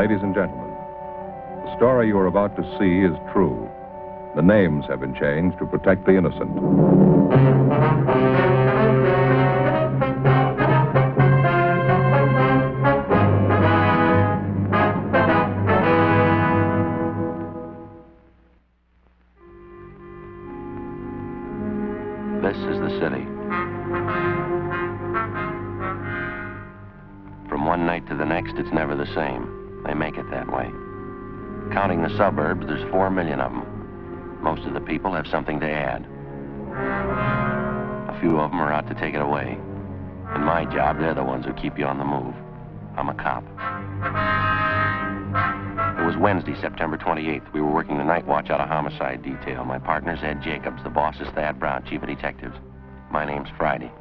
Ladies and gentlemen, the story you are about to see is true. The names have been changed to protect the innocent. This is the city. From one night to the next, it's never the same. They make it that way. Counting the suburbs, there's 4 million of them. Most of the people have something to add. A few of them are out to take it away. In my job, they're the ones who keep you on the move. I'm a cop. It was Wednesday, September 28th. We were working the night watch out of homicide detail. My partner's Ed Jacobs. The boss is Thad Brown, chief of detectives. My name's Friday.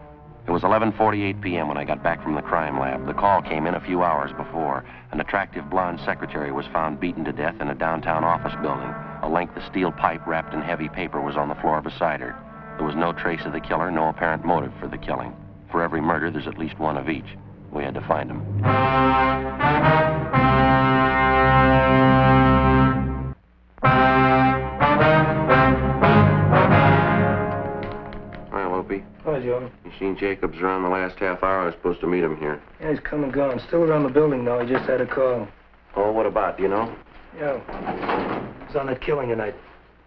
It was 11:48 p.m. when I got back from the crime lab. The call came in a few hours before. An attractive blonde secretary was found beaten to death in a downtown office building. A length of steel pipe wrapped in heavy paper was on the floor beside her. There was no trace of the killer, no apparent motive for the killing. For every murder, there's at least one of each. We had to find him. Hi, Opie. Hi, Joe. You seen Jacobs around the last half hour? I was supposed to meet him here. Yeah, he's come and gone. Still around the building, though. He just had a call. Oh, what about? Do you know? Yeah. It was on that killing tonight.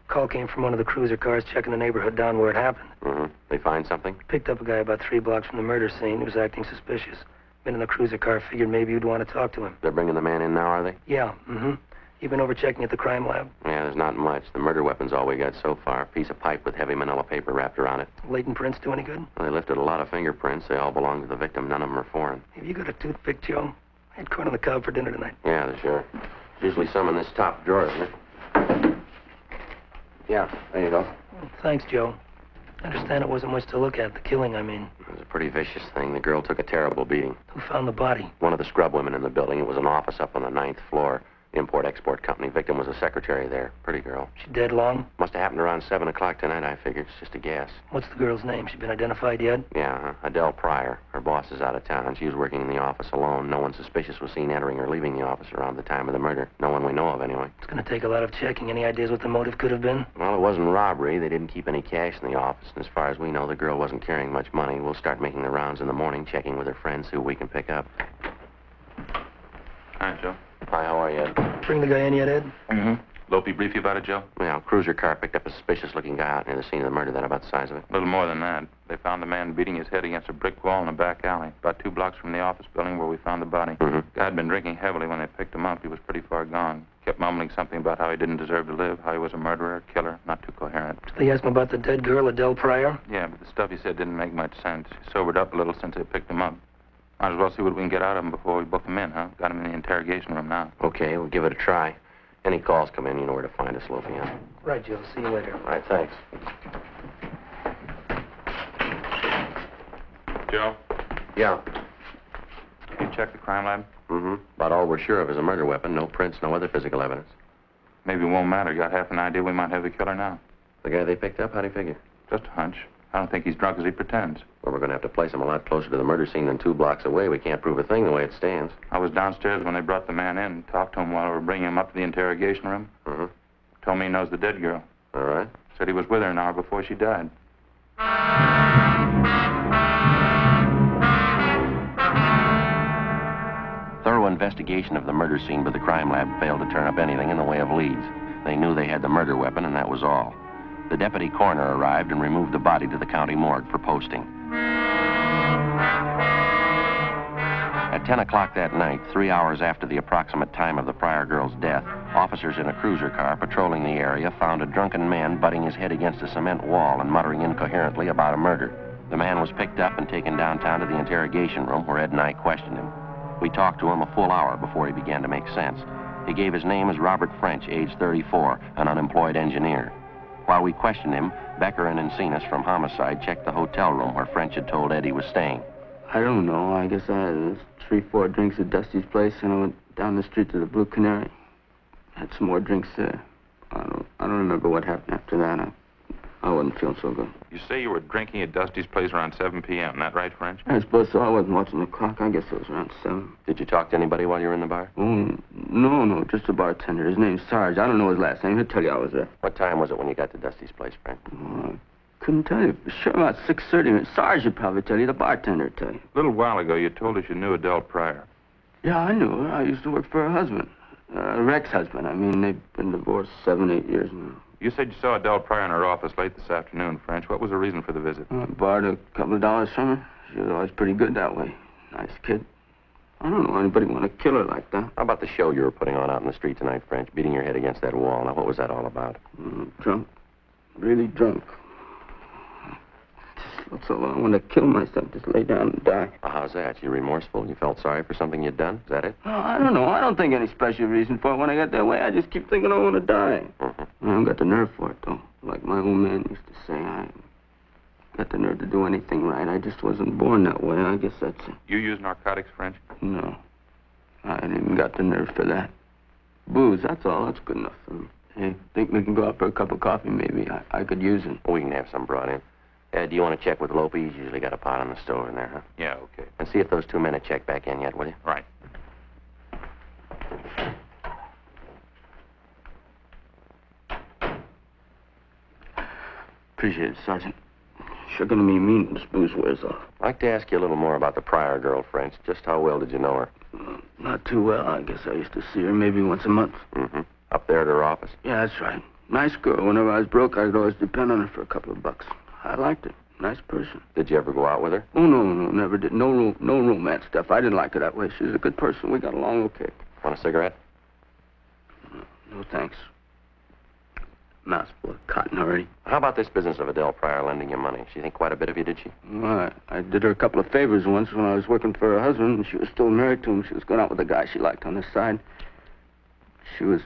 Call came from one of the cruiser cars checking the neighborhood down where it happened. Mm-hmm. They find something? Picked up a guy about 3 blocks from the murder scene who was acting suspicious. Been in the cruiser car, figured maybe you'd want to talk to him. They're bringing the man in now, are they? Yeah, You been over checking at the crime lab? Yeah, there's not much. The murder weapon's all we got so far. A piece of pipe with heavy manila paper wrapped around it. Latent prints do any good? Well, they lifted a lot of fingerprints. They all belong to the victim. None of them are foreign. Have you got a toothpick, Joe? I had corn on the cob for dinner tonight. Yeah, there's sure. There's usually some in this top drawer, isn't there? Yeah, there you go. Well, thanks, Joe. I understand it wasn't much to look at, the killing, I mean. It was a pretty vicious thing. The girl took a terrible beating. Who found the body? One of the scrub women in the building. It was an office up on the 9th floor. Import-export company. Victim was a secretary there. Pretty girl. She dead long? Must have happened around 7 o'clock tonight, I figured. It's just a guess. What's the girl's name? She been identified yet? Yeah, Adele Pryor. Her boss is out of town. She was working in the office alone. No one suspicious was seen entering or leaving the office around the time of the murder. No one we know of, anyway. It's going to take a lot of checking. Any ideas what the motive could have been? Well, it wasn't robbery. They didn't keep any cash in the office. And as far as we know, the girl wasn't carrying much money. We'll start making the rounds in the morning, checking with her friends, see what we can pick up. Hi, Joe. Hi, how are you? Bring the guy in yet, Ed? Mm-hmm. Lopey brief you about it, Joe? Well, cruiser car picked up a suspicious-looking guy out near the scene of the murder. That about the size of it? A little more than that. They found the man beating his head against a brick wall in a back alley, about 2 blocks from the office building where we found the body. Mm-hmm. Guy had been drinking heavily when they picked him up. He was pretty far gone. Kept mumbling something about how he didn't deserve to live, how he was a murderer, killer, not too coherent. Did they ask him about the dead girl, Adele Pryor? Yeah, but the stuff he said didn't make much sense. He sobered up a little since they picked him up. Might as well see what we can get out of him before we book him in, huh? Got him in the interrogation room now. Okay, we'll give it a try. Any calls come in, you know where to find us, Loafy, huh? Right, Joe. See you later. All right, thanks. Joe, Yeah. you check the crime lab? Mm-hmm. About all we're sure of is a murder weapon. No prints, no other physical evidence. Maybe it won't matter. Got half an idea we might have the killer now. The guy they picked up, how'd he figure? Just a hunch. I don't think he's drunk as he pretends. Well, we're going to have to place him a lot closer to the murder scene than 2 blocks away. We can't prove a thing the way it stands. I was downstairs when they brought the man in and talked to him while we were bringing him up to the interrogation room. Mm-hmm. Told me he knows the dead girl. All right. Said he was with her an hour before she died. Thorough investigation of the murder scene by the crime lab failed to turn up anything in the way of leads. They knew they had the murder weapon, and that was all. The deputy coroner arrived and removed the body to the county morgue for posting. At 10 o'clock that night, 3 hours after the approximate time of the Pryor girl's death, officers in a cruiser car patrolling the area found a drunken man butting his head against a cement wall and muttering incoherently about a murder. The man was picked up and taken downtown to the interrogation room where Ed and I questioned him. We talked to him a full hour before he began to make sense. He gave his name as Robert French, age 34, an unemployed engineer. While we questioned him, Becker and Encinas from Homicide checked the hotel room where French had told Ed he was staying. I don't know. I guess I had 3-4 drinks at Dusty's place, and I went down the street to the Blue Canary. Had some more drinks there. I don't remember what happened after that. I wasn't feeling so good. You say you were drinking at Dusty's place around 7 p.m., that right, French? I suppose so. I wasn't watching the clock. I guess it was around 7. Did you talk to anybody while you were in the bar? Oh, no, just the bartender. His name's Sarge. I don't know his last name. He'll tell you I was there. What time was it when you got to Dusty's place, Frank? Oh, I couldn't tell you. For sure, about 6:30. Sarge would probably tell you. The bartender would tell you. A little while ago, you told us you knew Adele Pryor. Yeah, I knew her. I used to work for her husband. Rex's husband. I mean, they've been divorced 7, 8 years now. You said you saw Adele Pryor in her office late this afternoon, French. What was the reason for the visit? I borrowed a couple of dollars from her. She was always pretty good that way. Nice kid. I don't know anybody want to kill her like that. How about the show you were putting on out in the street tonight, French? Beating your head against that wall. Now, what was that all about? Drunk. Really drunk. Just felt so long I wanted to kill myself. Just lay down and die. Well, how's that? You remorseful? You felt sorry for something you'd done? Is that it? Oh, I don't know. I don't think any special reason for it. When I got that way, I just keep thinking I want to die. I haven't got the nerve for it, though. Like my old man used to say, I got the nerve to do anything right. I just wasn't born that way. I guess that's it. You use narcotics, French? No. I ain't even got the nerve for that. Booze, that's all. That's good enough for me. Hey, think we can go out for a cup of coffee, maybe? I could use it. We can have some brought in. Do you want to check with Lope? He's usually got a pot on the stove in there, huh? Yeah, okay. And see if those 2 men have checked back in yet, will you? Right. Appreciate it, Sergeant. Sure gonna be mean when this booze wears off. I'd like to ask you a little more about the Pryor girl, French. Just how well did you know her? Not too well. I guess I used to see her maybe once a month. Mm-hmm. Up there at her office? Yeah, that's right. Nice girl. Whenever I was broke, I could always depend on her for a couple of bucks. I liked her. Nice person. Did you ever go out with her? Oh, no, never did. No romance stuff. I didn't like her that way. She was a good person. We got along okay. Want a cigarette? No, thanks. Mouthful of cotton already. How about this business of Adele Pryor lending you money? She think quite a bit of you, did she? Well, I did her a couple of favors once when I was working for her husband, and she was still married to him. She was going out with a guy she liked on the side. She was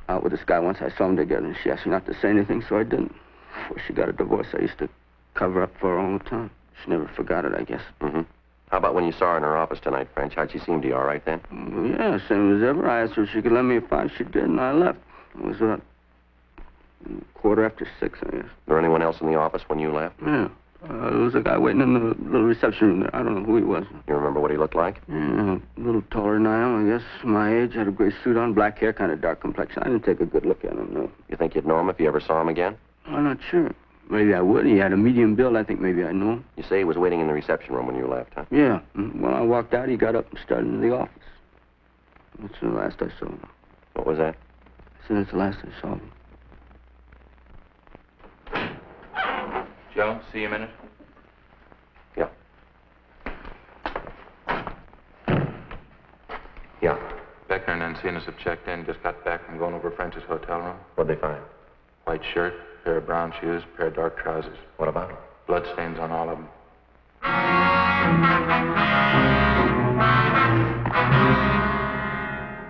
out with this guy once. I saw them together, and she asked me not to say anything, so I didn't. Before she got a divorce, I used to cover up for her all the time. She never forgot it, I guess. Mm-hmm. How about when you saw her in her office tonight, French? How'd she seem to you, all right then? Yeah, same as ever. I asked her if she could lend me a $5. She did, and I left. It was about 6:15, I guess. Was there anyone else in the office when you left? Yeah. There was a guy waiting in the little reception room there. I don't know who he was. You remember what he looked like? Yeah, a little taller than I am, I guess. My age, had a gray suit on, black hair, kind of dark complexion. I didn't take a good look at him, no. You think you'd know him if you ever saw him again? I'm not sure. Maybe I would. He had a medium build. I think maybe I know him. You say he was waiting in the reception room when you left, huh? Yeah. When I walked out, he got up and started in the office. That's the last I saw him. What was that? I said that's the last I saw him. Joe, see you a minute? Yeah. Yeah. Beckner and Encinas have checked in. Just got back from going over French's hotel room. What'd they find? White shirt, pair of brown shoes, pair of dark trousers. What about them? Blood stains on all of them.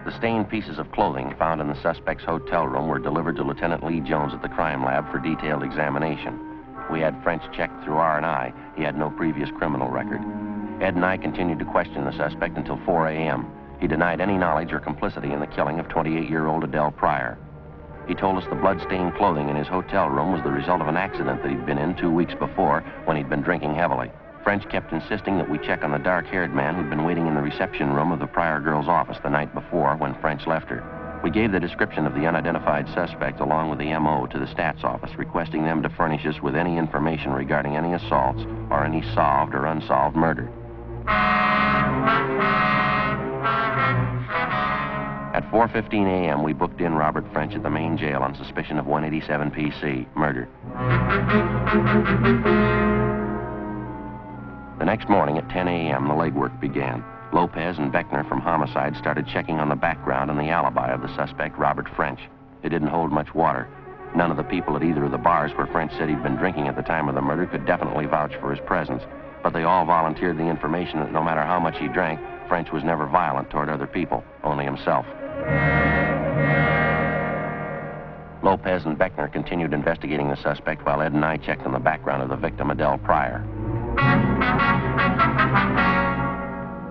The stained pieces of clothing found in the suspect's hotel room were delivered to Lieutenant Lee Jones at the crime lab for detailed examination. We had French checked through R&I. He had no previous criminal record. Ed and I continued to question the suspect until 4 a.m. He denied any knowledge or complicity in the killing of 28-year-old Adele Pryor. He told us the blood-stained clothing in his hotel room was the result of an accident that he'd been in 2 weeks before when he'd been drinking heavily. French kept insisting that we check on the dark-haired man who'd been waiting in the reception room of the Pryor girl's office the night before when French left her. We gave the description of the unidentified suspect along with the M.O. to the stats office, requesting them to furnish us with any information regarding any assaults or any solved or unsolved murder. At 4:15 a.m., we booked in Robert French at the main jail on suspicion of 187 PC, murder. The next morning at 10 a.m., the legwork began. Lopez and Beckner from Homicide started checking on the background and the alibi of the suspect, Robert French. It didn't hold much water. None of the people at either of the bars where French said he'd been drinking at the time of the murder could definitely vouch for his presence, but they all volunteered the information that no matter how much he drank, French was never violent toward other people, only himself. Lopez and Beckner continued investigating the suspect while Ed and I checked on the background of the victim, Adele Pryor.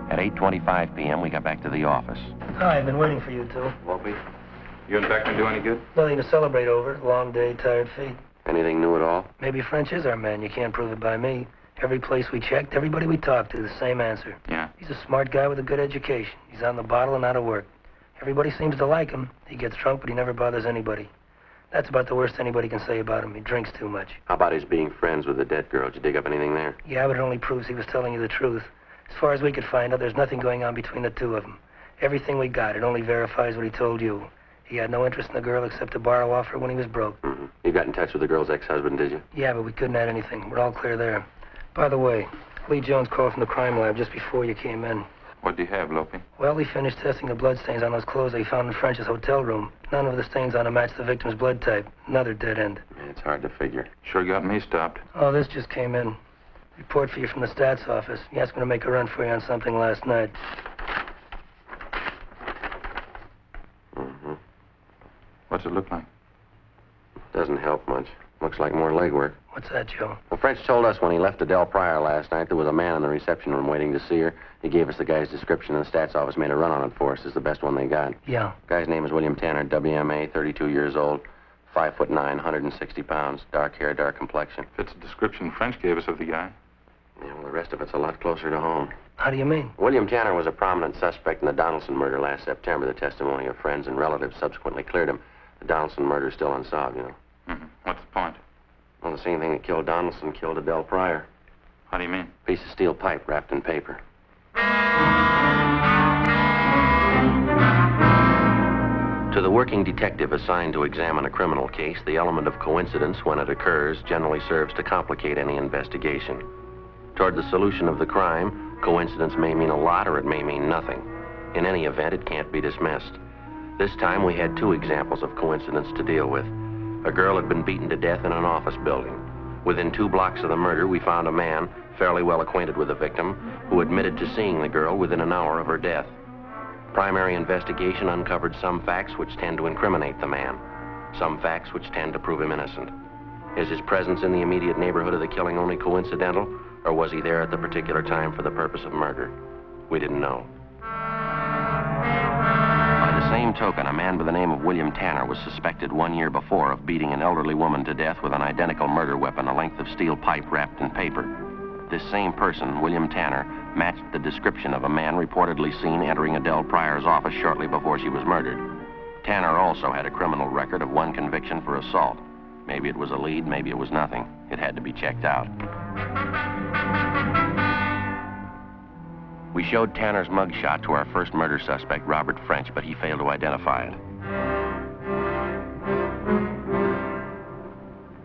At 8:25 p.m., we got back to the office. Hi, I've been waiting for you two. Won't we? You and Beckner do any good? Nothing to celebrate over. Long day, tired feet. Anything new at all? Maybe French is our man. You can't prove it by me. Every place we checked, everybody we talked to, the same answer. Yeah. He's a smart guy with a good education. He's on the bottle and out of work. Everybody seems to like him. He gets drunk, but he never bothers anybody. That's about the worst anybody can say about him. He drinks too much. How about his being friends with the dead girl? Did you dig up anything there? Yeah, but it only proves he was telling you the truth. As far as we could find out, there's nothing going on between the two of them. Everything we got, it only verifies what he told you. He had no interest in the girl except to borrow off her when he was broke. Mm-hmm. You got in touch with the girl's ex-husband, did you? Yeah, but we couldn't add anything. We're all clear there. By the way, Lee Jones called from the crime lab just before you came in. What do you have, Lopi? Well, he finished testing the bloodstains on those clothes they found in French's hotel room. None of the stains on them matched the victim's blood type. Another dead end. Yeah, it's hard to figure. Sure got me stopped. Oh, this just came in. Report for you from the stats office. He asked me to make a run for you on something last night. Mm-hmm. What's it look like? Doesn't help much. Looks like more legwork. What's that, Joe? Well, French told us when he left Adele Pryor last night there was a man in the reception room waiting to see her. He gave us the guy's description, and the stats office made a run on it for us. It's the best one they got. Yeah. Guy's name is William Tanner, WMA, 32 years old, 5'9", 160 pounds, dark hair, dark complexion. Fits the description French gave us of the guy. Yeah, well, the rest of it's a lot closer to home. How do you mean? William Tanner was a prominent suspect in the Donaldson murder last September. The testimony of friends and relatives subsequently cleared him. The Donaldson murder is still unsolved, you know. Mm-hmm. What's the point? Well, the same thing that killed Donaldson killed Adele Pryor. How do you mean? Piece of steel pipe wrapped in paper. To the working detective assigned to examine a criminal case, the element of coincidence, when it occurs, generally serves to complicate any investigation. Toward the solution of the crime, coincidence may mean a lot or it may mean nothing. In any event, it can't be dismissed. This time we had two examples of coincidence to deal with. A girl had been beaten to death in an office building. Within 2 blocks of the murder, we found a man, fairly well acquainted with the victim, who admitted to seeing the girl within an hour of her death. Primary investigation uncovered some facts which tend to incriminate the man, some facts which tend to prove him innocent. Is his presence in the immediate neighborhood of the killing only coincidental, or was he there at the particular time for the purpose of murder? We didn't know. By the same token, a man by the name of William Tanner was suspected 1 year before of beating an elderly woman to death with an identical murder weapon, a length of steel pipe wrapped in paper. This same person, William Tanner, matched the description of a man reportedly seen entering Adele Pryor's office shortly before she was murdered. Tanner also had a criminal record of 1 conviction for assault. Maybe it was a lead, maybe it was nothing. It had to be checked out. We showed Tanner's mugshot to our first murder suspect, Robert French, but he failed to identify it.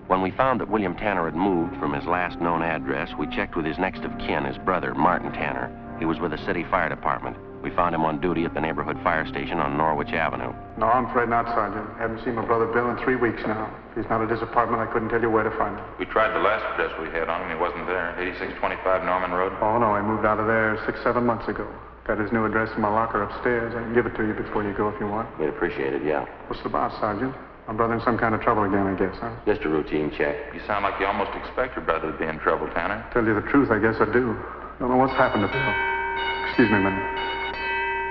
When we found that William Tanner had moved from his last known address, we checked with his next of kin, his brother, Martin Tanner. He was with the city fire department. We found him on duty at the neighborhood fire station on Norwich Avenue. No, I'm afraid not, Sergeant. Haven't seen my brother Bill in 3 weeks now. If he's not at his apartment, I couldn't tell you where to find him. We tried the last address we had on him. He wasn't there. 8625 Norman Road. Oh, no, I moved out of there 6, 7 months ago. Got his new address in my locker upstairs. I can give it to you before you go if you want. We'd appreciate it, yeah. What's it about, Sergeant? My brother in some kind of trouble again, I guess, huh? Just a routine check. You sound like you almost expect your brother to be in trouble, Tanner. Tell you the truth, I guess I do. Don't know what's happened to Bill. Excuse me a minute.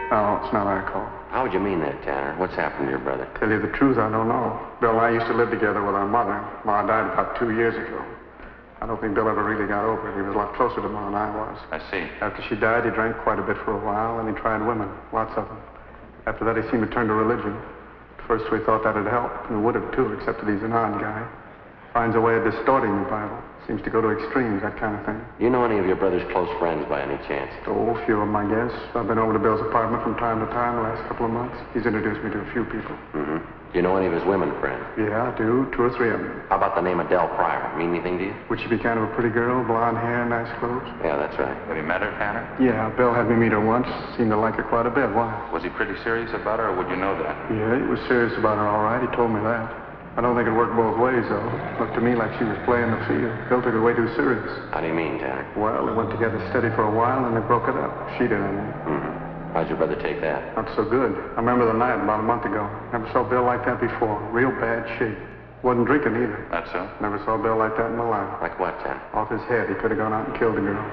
No, it's not our call. How would you mean that, Tanner? What's happened to your brother? Tell you the truth, I don't know. Bill and I used to live together with our mother. Ma died about 2 years ago. I don't think Bill ever really got over it. He was a lot closer to Ma than I was. I see. After she died, he drank quite a bit for a while, and he tried women, lots of them. After that, he seemed to turn to religion. At first, we thought that'd help, and it would have, too, except that he's an odd guy. Finds a way of distorting the Bible. Seems to go to extremes, that kind of thing. You know any of your brother's close friends by any chance? Oh, a few of them, I guess. I've been over to Bill's apartment from time to time the last couple of months. He's introduced me to a few people. Mm-hmm. Do you know any of his women friends? Yeah, I do. 2 or 3 of them. How about the name Adele Pryor? Mean anything to you? Would she be kind of a pretty girl, blonde hair, nice clothes? Yeah, that's right. Have you met her, Tanner? Yeah, Bill had me meet her once. Seemed to like her quite a bit. Why? Was he pretty serious about her, or would you know that? Yeah, he was serious about her, all right. He told me that. I don't think it worked both ways, though. Looked to me like she was playing the field. Bill took it way too serious. How do you mean, Tanner? Well, they went together steady for a while, and they broke it up. She did, I mean. Mm-hmm. How'd your brother take that? Not so good. I remember the night about a month ago. Never saw Bill like that before. Real bad shape. Wasn't drinking either. That's so? Never saw Bill like that in my life. Like what, Tanner? Off his head, he could have gone out and killed the girl.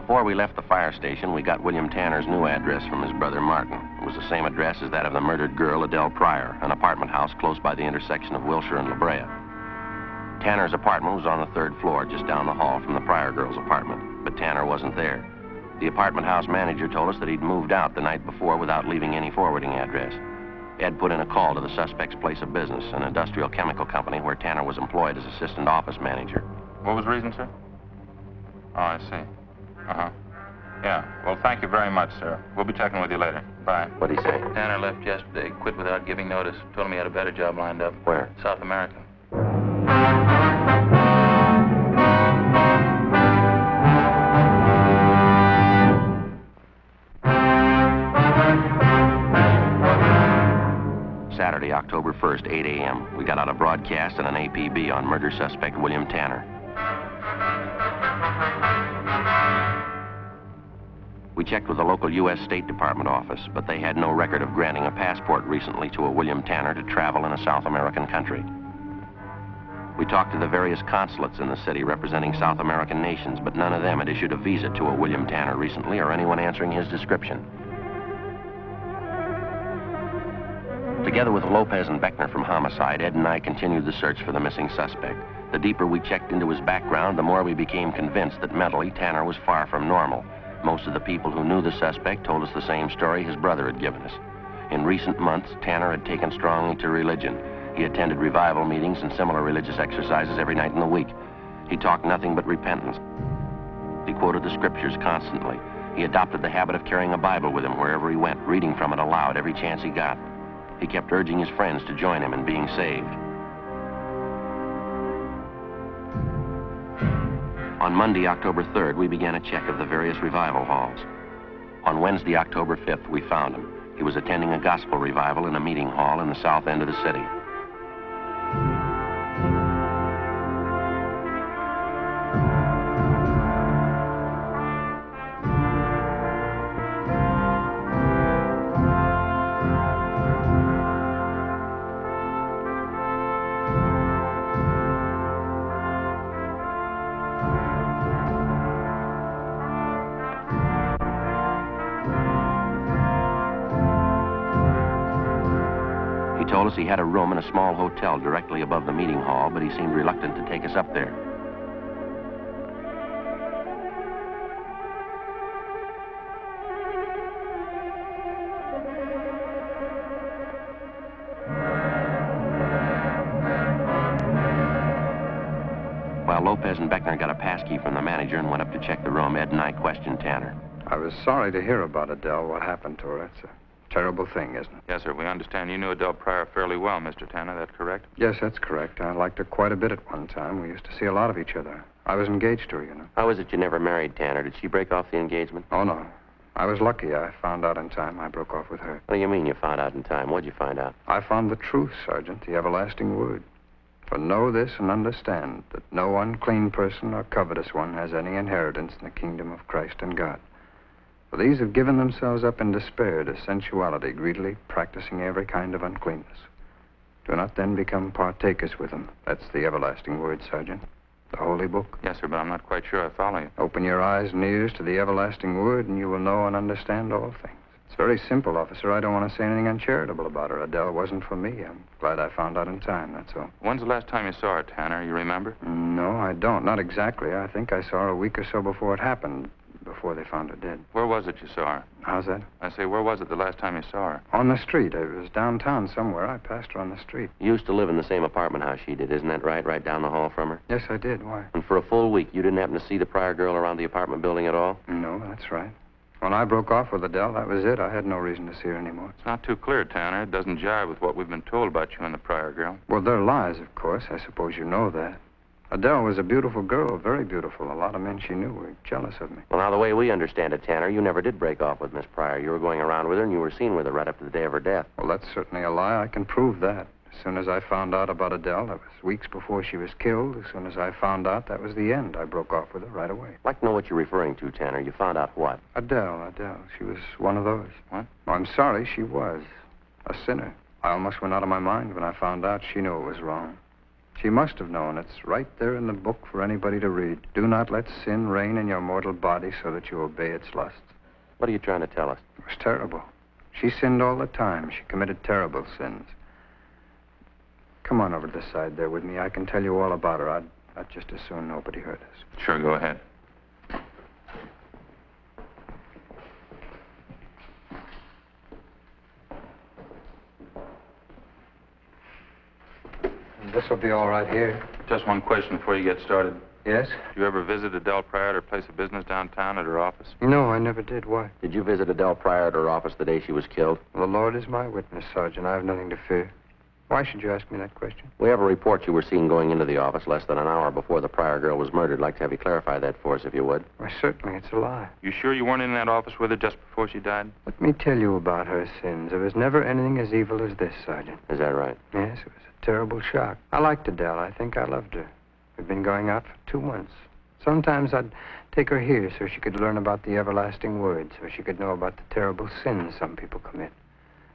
Before we left the fire station, we got William Tanner's new address from his brother Martin. It was the same address as that of the murdered girl, Adele Pryor, an apartment house close by the intersection of Wilshire and La Brea. Tanner's apartment was on the 3rd floor, just down the hall from the Pryor girl's apartment, but Tanner wasn't there. The apartment house manager told us that he'd moved out the night before without leaving any forwarding address. Ed put in a call to the suspect's place of business, an industrial chemical company where Tanner was employed as assistant office manager. What was the reason, sir? Oh, I see. Uh-huh. Yeah. Well, thank you very much, sir. We'll be checking with you later. Bye. What'd he say? Tanner left yesterday, quit without giving notice. Told him he had a better job lined up. Where? South America. Saturday, October 1st, 8 a.m. We got out a broadcast and an APB on murder suspect William Tanner. We checked with the local U.S. State Department office, but they had no record of granting a passport recently to a William Tanner to travel in a South American country. We talked to the various consulates in the city representing South American nations, but none of them had issued a visa to a William Tanner recently or anyone answering his description. Together with Lopez and Beckner from Homicide, Ed and I continued the search for the missing suspect. The deeper we checked into his background, the more we became convinced that mentally Tanner was far from normal. Most of the people who knew the suspect told us the same story his brother had given us. In recent months, Tanner had taken strongly to religion. He attended revival meetings and similar religious exercises every night in the week. He talked nothing but repentance. He quoted the scriptures constantly. He adopted the habit of carrying a Bible with him wherever he went, reading from it aloud every chance he got. He kept urging his friends to join him in being saved. On Monday, October 3rd, we began a check of the various revival halls. On Wednesday, October 5th, we found him. He was attending a gospel revival in a meeting hall in the south end of the city. He told us he had a room in a small hotel directly above the meeting hall, but he seemed reluctant to take us up there. While Lopez and Beckner got a pass key from the manager and went up to check the room, Ed and I questioned Tanner. I was sorry to hear about Adele, what happened to her. It's a terrible thing, isn't it? Yes, sir. We understand you knew Adele Pryor fairly well, Mr. Tanner. That correct? Yes, that's correct. I liked her quite a bit at one time. We used to see a lot of each other. I was engaged to her, you know. How is it you never married Tanner? Did she break off the engagement? Oh, no. I was lucky. I found out in time. I broke off with her. What do you mean you found out in time? What'd you find out? I found the truth, Sergeant, the everlasting word. For know this and understand that no unclean person or covetous one has any inheritance in the kingdom of Christ and God. For these have given themselves up in despair to sensuality, greedily practicing every kind of uncleanness. Do not then become partakers with them. That's the everlasting word, Sergeant. The holy book. Yes, sir, but I'm not quite sure I follow you. Open your eyes and ears to the everlasting word, and you will know and understand all things. It's very simple, officer. I don't want to say anything uncharitable about her. Adele wasn't for me. I'm glad I found out in time, that's all. When's the last time you saw her, Tanner? You remember? No, I don't. Not exactly. I think I saw her a week or so before it happened, before they found her dead. Where was it you saw her? How's that? I say, where was it the last time you saw her? On the street. It was downtown somewhere. I passed her on the street. You used to live in the same apartment house she did, isn't that right? Right down the hall from her? Yes, I did. Why? And for a full week, you didn't happen to see the Pryor girl around the apartment building at all? No, that's right. When I broke off with Adele, that was it. I had no reason to see her anymore. It's not too clear, Tanner. It doesn't jive with what we've been told about you and the Pryor girl. Well, they're lies, of course. I suppose you know that. Adele was a beautiful girl, very beautiful. A lot of men she knew were jealous of me. Well, now, the way we understand it, Tanner, you never did break off with Miss Pryor. You were going around with her, and you were seen with her right up to the day of her death. Well, that's certainly a lie. I can prove that. As soon as I found out about Adele, that was weeks before she was killed. As soon as I found out, that was the end. I broke off with her right away. I'd like to know what you're referring to, Tanner. You found out what? Adele. She was one of those. What? Well, I'm sorry, she was. A sinner. I almost went out of my mind when I found out she knew it was wrong. She must have known. It's right there in the book for anybody to read. Do not let sin reign in your mortal body so that you obey its lusts. What are you trying to tell us? It was terrible. She sinned all the time. She committed terrible sins. Come on over to the side there with me. I can tell you all about her. I'd just as soon nobody heard us. Sure, go ahead. This will be all right here. Just one question before you get started. Yes? Did you ever visit Adele Pryor at her place of business downtown at her office? No, I never did. Why? Did you visit Adele Pryor at her office the day she was killed? The Lord is my witness, Sergeant. I have nothing to fear. Why should you ask me that question? We have a report you were seen going into the office less than an hour before the Pryor girl was murdered. I'd like to have you clarify that for us, if you would. Why, certainly, it's a lie. You sure you weren't in that office with her just before she died? Let me tell you about her sins. There was never anything as evil as this, Sergeant. Is that right? Yes, it was a terrible shock. I liked Adele. I think I loved her. We'd been going out for 2 months. Sometimes I'd take her here so she could learn about the everlasting word, so she could know about the terrible sins some people commit.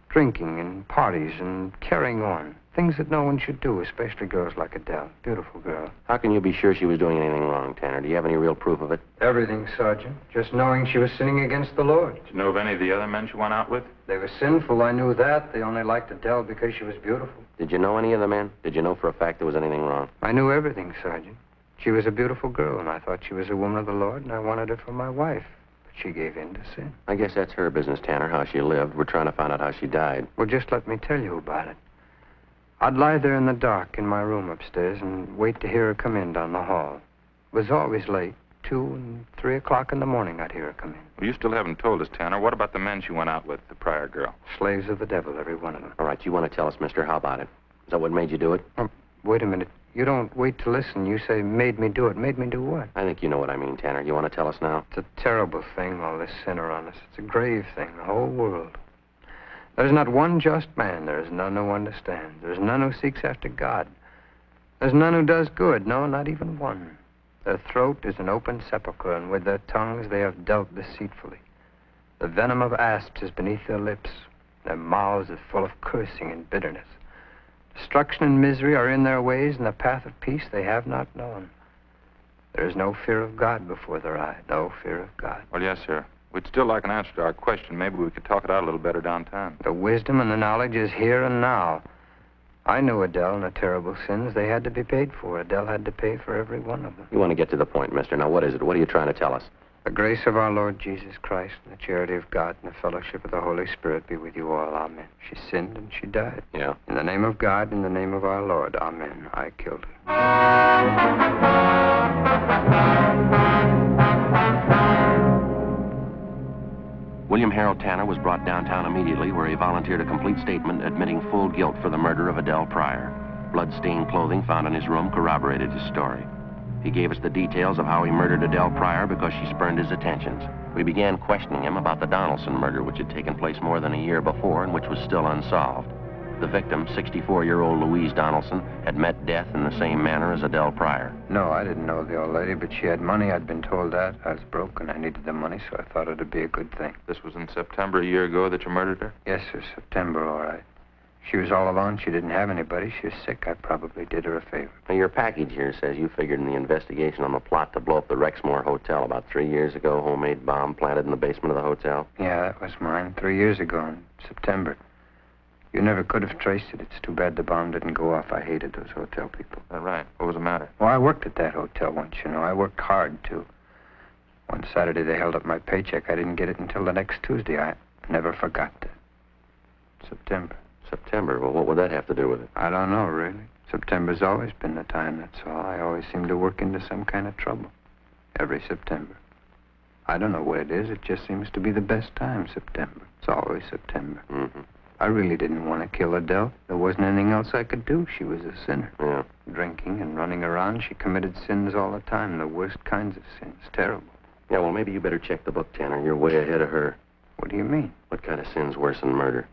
Drinking and parties and carrying on. Things that no one should do, especially girls like Adele. Beautiful girl. How can you be sure she was doing anything wrong, Tanner? Do you have any real proof of it? Everything, Sergeant. Just knowing she was sinning against the Lord. Did you know of any of the other men she went out with? They were sinful, I knew that. They only liked Adele because she was beautiful. Did you know any of the men? Did you know for a fact there was anything wrong? I knew everything, Sergeant. She was a beautiful girl, and I thought she was a woman of the Lord, and I wanted her for my wife. But she gave in to sin. I guess that's her business, Tanner, how she lived. We're trying to find out how she died. Well, just let me tell you about it. I'd lie there in the dark in my room upstairs and wait to hear her come in down the hall. It was always late. 2 and 3 o'clock in the morning, I'd hear her come in. Well, you still haven't told us, Tanner. What about the men she went out with, the Pryor girl? Slaves of the devil, every one of them. All right, you want to tell us, mister, how about it? Is that what made you do it? Wait a minute. You don't wait to listen. You say, made me do it. Made me do what? I think you know what I mean, Tanner. You want to tell us now? It's a terrible thing, all this sin around us. It's a grave thing, the whole world. There's not one just man. There is none who understands. There's none who seeks after God. There's none who does good. No, not even one. Their throat is an open sepulchre, and with their tongues they have dealt deceitfully. The venom of asps is beneath their lips. Their mouths are full of cursing and bitterness. Destruction and misery are in their ways, and the path of peace they have not known. There is no fear of God before their eye. No fear of God. Well, yes, sir. We'd still like an answer to our question. Maybe we could talk it out a little better downtown. The wisdom and the knowledge is here and now. I knew Adele and her terrible sins. They had to be paid for. Adele had to pay for every one of them. You want to get to the point, mister. Now, what is it? What are you trying to tell us? The grace of our Lord Jesus Christ and the charity of God and the fellowship of the Holy Spirit be with you all. Amen. She sinned and she died. Yeah. In the name of God, in the name of our Lord. Amen. I killed her. William Harold Tanner was brought downtown immediately, where he volunteered a complete statement admitting full guilt for the murder of Adele Pryor. Blood-stained clothing found in his room corroborated his story. He gave us the details of how he murdered Adele Pryor because she spurned his attentions. We began questioning him about the Donaldson murder, which had taken place more than a year before and which was still unsolved. The victim, 64-year-old Louise Donaldson, had met death in the same manner as Adele Pryor. No, I didn't know the old lady, but she had money. I'd been told that. I was broke and I needed the money, so I thought it'd be a good thing. This was in September a year ago that you murdered her? Yes, sir, September, all right. She was all alone. She didn't have anybody. She was sick. I probably did her a favor. Now, your package here says you figured in the investigation on the plot to blow up the Rexmore Hotel about 3 years ago, homemade bomb planted in the basement of the hotel. Yeah, that was mine 3 years ago in September. You never could have traced it. It's too bad the bomb didn't go off. I hated those hotel people. Is that right? What was the matter? Well, I worked at that hotel once, you know. I worked hard, too. One Saturday, they held up my paycheck. I didn't get it until the next Tuesday. I never forgot that. September. September? Well, what would that have to do with it? I don't know, really. September's always been the time, that's all. I always seem to work into some kind of trouble. Every September. I don't know what it is. It just seems to be the best time, September. It's always September. Mm-hmm. I really didn't want to kill Adele. There wasn't anything else I could do. She was a sinner. Yeah. Drinking and running around, she committed sins all the time, the worst kinds of sins. Terrible. Yeah, well, maybe you better check the book, Tanner. You're way ahead of her. What do you mean? What kind of sin's worse than murder?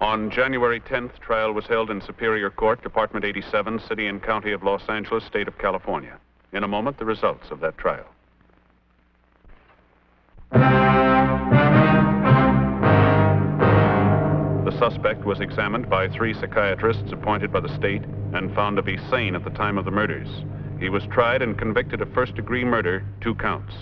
On On January 10th, trial was held in Superior Court, Department 87, City and County of Los Angeles, State of California. In a moment, the results of that trial. The suspect was examined by 3 psychiatrists appointed by the state and found to be sane at the time of the murders. He was tried and convicted of first-degree murder, 2 counts.